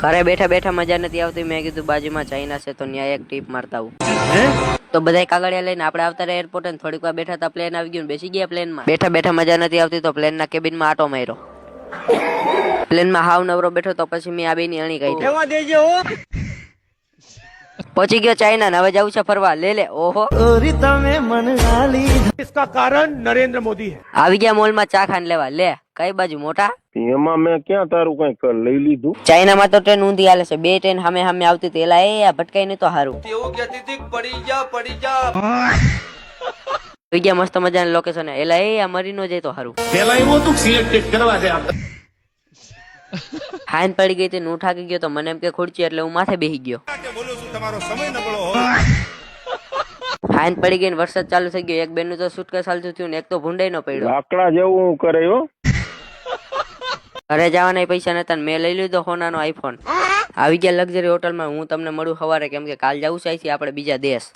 ઘરે બેઠા બેઠા મજા નથી આવતી, મેં કીધું બાજુમાં ચાઇના છે તો ન્યાય એક ટીપ મારતા આવું. તો બધા કાગળિયા લઈને આપણે આવતા રહ્યા એરપોર્ટ ને થોડીક વાર બેઠા હતા, પ્લેન આવી ગયું, બેસી ગયા પ્લેનમાં. બેઠા બેઠા મજા નથી આવતી તો પ્લેનના કેબિનમાં આટો માર્યો. પ્લેનમાં હાવ નવરો બેઠો તો પછી મેં આ બેની અણી કાઢી. પહોંચી ગયો ચાઇના ને હવે જવું છે ફરવા. લે ઓહો इसका कारण नरेंद्र मोदी है. આવી ગયા મોલમાં ચા ખાન લેવા. લે કઈ બાજુ મોટા? એમાં મેં ક્યાં તારું કઈ લઈ લીધું? ચાઇનામાં તો ટ્રેન ઊંધી હાલે છે, બે ટ્રેન સામે સામે આવતી હતી. એલા એ આ ભટકાઈ નહીં તો હારું. એવું કહેતી હતી પડી જા આવી ગયા મસ્ત મજાની લોકેશન. એલા એ આ મરી નો જાય તો હારું. પેલા એવું હતું સિલેક્ટેડ કરવા છે આપણે. હાઈન પડી ગઈ હતી, હું થાકી ગયો તો મને એમ કે ખુરચી એટલે હું માથે બેસી ગયો. બોલું છું તમારો સમય નબળો હાઈન પડી ગઈ ને વરસાદ ચાલુ થઈ ગયો. એક બેન નું તો સુટકેસ ચાલતું થયું ને એક તો ભૂંડાઈ નો પડ્યો. લાકડા જેવું કરે હો. ઘરે જવાના પૈસા નતા ને મેં લઈ લીધો સોનાનો આઈફોન. આવી ગયા લક્ઝરી હોટલમાં. હું તમને મળું સવારે કેમ કે કાલ જવું છે આપણે બીજા દેશ.